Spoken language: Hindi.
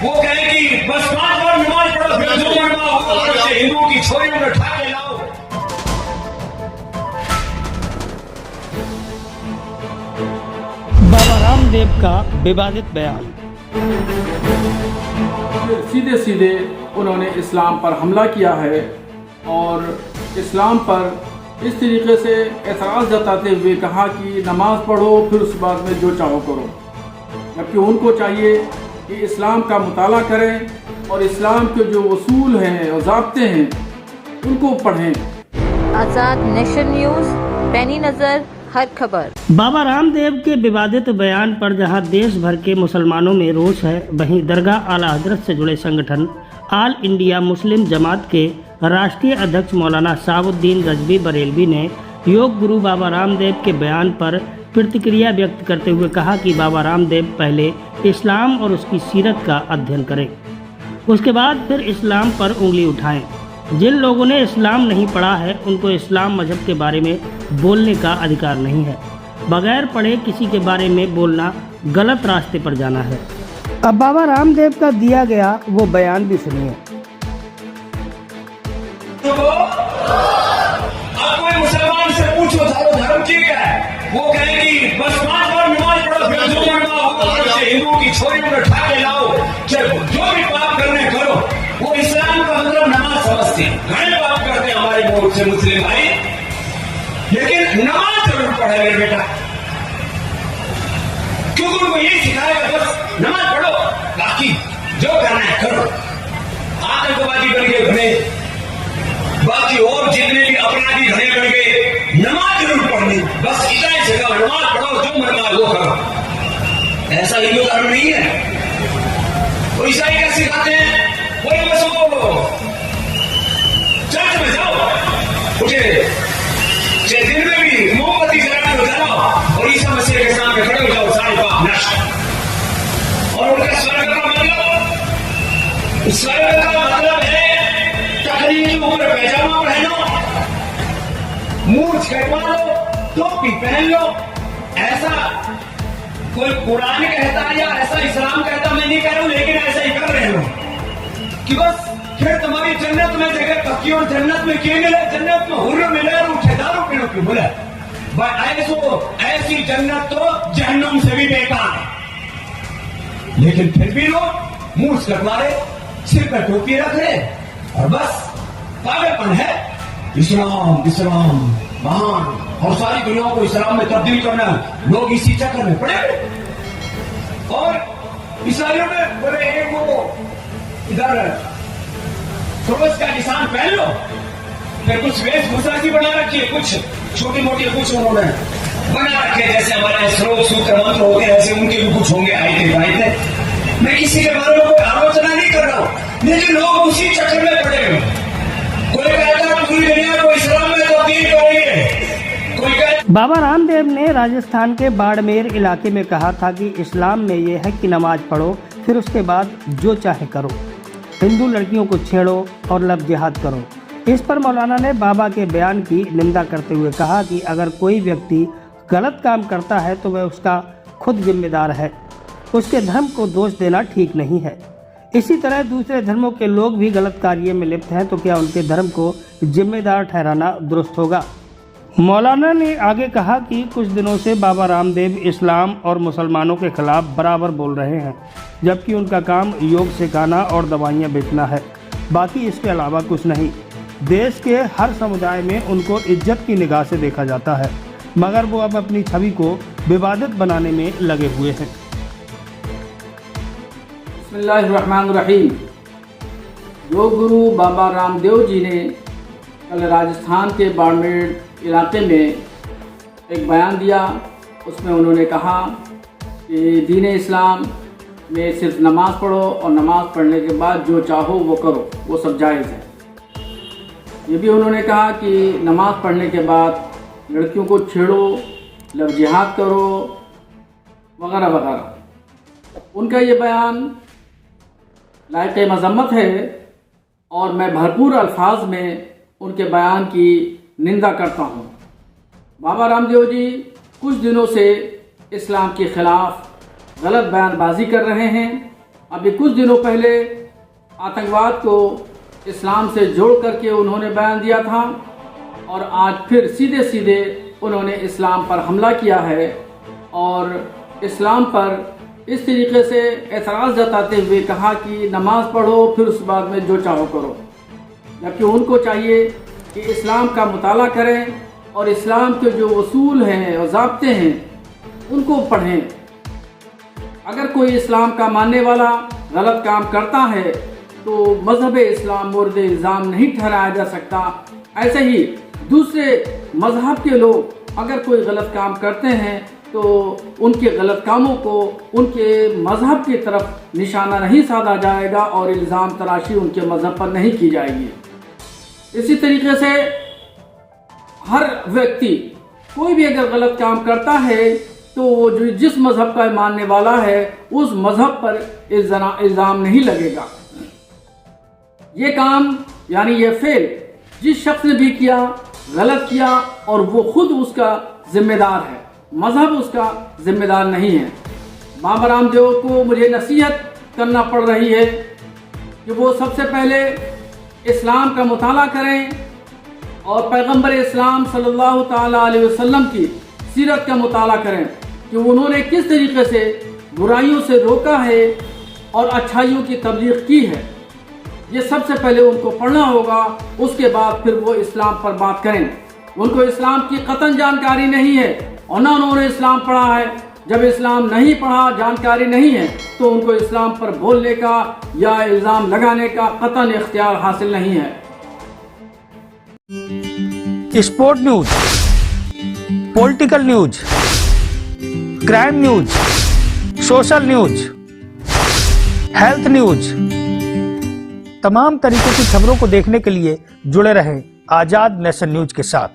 वो कहे कि बस 5 बार नमाज पढ़ो फिर जो मरना होगा हिंदुओं की छोरियों को उठा के लाओ। बाबा रामदेव का विवादित बयान। सीधे सीधे उन्होंने इस्लाम पर हमला किया है और इस्लाम पर इस तरीके से एतराज़ जताते हुए कहा कि नमाज पढ़ो फिर उस बाद में जो चाहो करो, जबकि उनको चाहिए कि इस्लाम का मुताला करें और इस्लाम के जो उसूल हैं और ज़ाब्ते हैं उनको पढ़ें। आज़ाद नेशन न्यूज़, पैनी नज़र, हर खबर। बाबा रामदेव के विवादित बयान पर जहां देश भर के मुसलमानों में रोष है, वहीं दरगाह आला हजरत से जुड़े संगठन ऑल इंडिया मुस्लिम जमात के राष्ट्रीय अध्यक्ष मौलाना शहाबुद्दीन रजवी बरेलवी ने योग गुरु बाबा रामदेव के बयान पर प्रतिक्रिया व्यक्त करते हुए कहा कि बाबा रामदेव पहले इस्लाम और उसकी सीरत का अध्ययन करें, उसके बाद फिर इस्लाम पर उंगली उठाएं। जिन लोगों ने इस्लाम नहीं पढ़ा है उनको इस्लाम मजहब के बारे में बोलने का अधिकार नहीं है। बगैर पढ़े किसी के बारे में बोलना गलत रास्ते पर जाना है। अब बाबा रामदेव का दिया गया वो बयान भी सुनिए। आप कोई मुसलमान से पूछो धर्म ठीक है, वो कहेगी बस 5 बार नमाज पढ़ो फिर जो मरना होगा हिंदुओं की छोरियों को उठा के लाओ, जो भी पाप करने करो। वो इस्लाम का मतलब नमाज समझते हैं, घने पाप करते हैं हमारे बहुत से मुस्लिम भाई, लेकिन नमाज जरूर पढ़े मेरे बेटा, क्योंकि उनको यही सिखाएगा बस नमाज पढ़ो, बाकी जो करना है करो। आतंकवादी बन गए घने, बाकी और जितने भी अपराधी घने बन गए, नमाज जरूर पढ़नी, बस इतना ही सिखाओ, नमाज पढ़ो, जो मरना है वो करो। ऐसा हिंदू धर्म नहीं है। वो ईसाई क्या सिखाते हैं, बोले बस वो चर्च में जाओ, उठे दिन में भी मोमबत्ती जलाना तो जलाओ और ईसा मसीह के सामने खड़े हो जाओ, सारे पाप नष्ट। और उनका स्वर्ग का मतलब है टकरी के ऊपर पैजामा पहनो, मूंछ कटवा लो, टोपी पहन लो। ऐसा कोई कुरान कहता है या ऐसा इस्लाम कहता, मैं नहीं कह रहा हूं, लेकिन ऐसा ही कर रहे हो कि बस फिर तुम्हारी जन्नत में जगह पक्की और जन्नत में क्यों मिले, जन्नत में हुर्र मिले और उठेदारों पीड़ों क्यों मिले। ऐसी जन्नत तो जहन्नुम से भी बेकार है, लेकिन फिर भी लोग मुंह कटवा रहे, सिर पर टोपी रख रहे और बस पागलपन है। इस्लाम इस्लाम महान और सारी दुनिया को इस्लाम में तब्दील करना, लोग इसी चक्कर में पड़े। और ईसाइयों में बोले एक वो इधर क्रॉस का निशान पहन लो, फिर कुछ वेशभूषा की बना रखी है, कुछ छोटी मोटी कुछ उन्होंने बना रखे, जैसे हमारे श्लोक सूत्र मंत्र होते हैं ऐसे उनके भी कुछ होंगे आयते। मैं किसी के बारे में कोई आलोचना नहीं कर रहा हूं, लेकिन लोग उसी चक्कर में पड़े हुए। कोई कहता है पूरी दुनिया को इस्लाम में तब्दील करेंगे, कोई कहता। बाबा रामदेव ने राजस्थान के बाड़मेर इलाके में कहा था कि इस्लाम में ये है कि नमाज पढ़ो फिर उसके बाद जो चाहे करो, हिंदू लड़कियों को छेड़ो और लव जिहाद करो। इस पर मौलाना ने बाबा के बयान की निंदा करते हुए कहा कि अगर कोई व्यक्ति गलत काम करता है तो वह उसका खुद जिम्मेदार है, उसके धर्म को दोष देना ठीक नहीं है। इसी तरह दूसरे धर्मों के लोग भी गलत कार्य में लिप्त हैं तो क्या उनके धर्म को जिम्मेदार ठहराना दुरुस्त होगा। मौलाना ने आगे कहा कि कुछ दिनों से बाबा रामदेव इस्लाम और मुसलमानों के खिलाफ बराबर बोल रहे हैं, जबकि उनका काम योग सिखाना और दवाइयाँ बेचना है, बाकी इसके अलावा कुछ नहीं। देश के हर समुदाय में उनको इज्जत की निगाह से देखा जाता है, मगर वो अब अपनी छवि को विवादित बनाने में लगे हुए हैं। बिस्मिल्लाहिर्रहमानिर्रहीम। योग गुरु बाबा रामदेव जी ने कल राजस्थान के बाड़मेर इलाके में एक बयान दिया। उसमें उन्होंने कहा कि दीन इस्लाम में सिर्फ नमाज पढ़ो और नमाज पढ़ने के बाद जो चाहो वो करो, वो सब जायज़ है। ये भी उन्होंने कहा कि नमाज पढ़ने के बाद लड़कियों को छेड़ो, लव जिहाद करो वगैरह वगैरह। उनका ये बयान लायक मजम्मत है और मैं भरपूर अल्फाज में उनके बयान की निंदा करता हूँ। बाबा रामदेव जी कुछ दिनों से इस्लाम के ख़िलाफ़ गलत बयानबाजी कर रहे हैं अभी कुछ दिनों पहले आतंकवाद को इस्लाम से जोड़ करके उन्होंने बयान दिया था और आज फिर सीधे सीधे उन्होंने इस्लाम पर हमला किया है और इस्लाम पर इस तरीके से एतराज़ जताते हुए कहा कि नमाज पढ़ो फिर उस बाद में जो चाहो करो, जबकि उनको चाहिए कि इस्लाम का मुताला करें और इस्लाम के जो उसूल हैं और ज़ाब्ते हैं उनको पढ़ें। अगर कोई इस्लाम का मानने वाला गलत काम करता है तो मज़हब इस्लाम मोर्द इल्ज़ाम नहीं ठहराया जा सकता। ऐसे ही दूसरे मज़हब के लोग अगर कोई गलत काम करते हैं तो उनके गलत कामों को उनके मज़हब की तरफ निशाना नहीं साधा जाएगा और इल्ज़ाम तराशी उनके मज़हब पर नहीं की जाएगी। इसी तरीके से हर व्यक्ति कोई भी अगर गलत काम करता है तो वो जो जिस मज़हब का मानने वाला है उस मज़हब पर इल्ज़ाम नहीं लगेगा। ये काम यानी ये फेल जिस शख्स ने भी किया, गलत किया और वो खुद उसका जिम्मेदार है, मज़हब उसका जिम्मेदार नहीं है। बाबा रामदेव को मुझे नसीहत करना पड़ रही है कि वो सबसे पहले इस्लाम का मुताला करें और पैगंबर इस्लाम सल्लल्लाहु ताला अलैहि वसल्लम की सीरत का मुताला करें कि उन्होंने किस तरीके से बुराइयों से रोका है और अच्छाइयों की तबलीग की है। ये सबसे पहले उनको पढ़ना होगा, उसके बाद फिर वो इस्लाम पर बात करें। उनको इस्लाम की कतन जानकारी नहीं है और ना उन्होंने इस्लाम पढ़ा है। जब इस्लाम नहीं पढ़ा, जानकारी नहीं है, तो उनको इस्लाम पर बोलने का या इल्ज़ाम लगाने का कतन इख्तियार हासिल नहीं है। Sport news, political news, crime news, social news, health news, तमाम तरीके की खबरों को देखने के लिए जुड़े रहें आजाद नेशन न्यूज के साथ।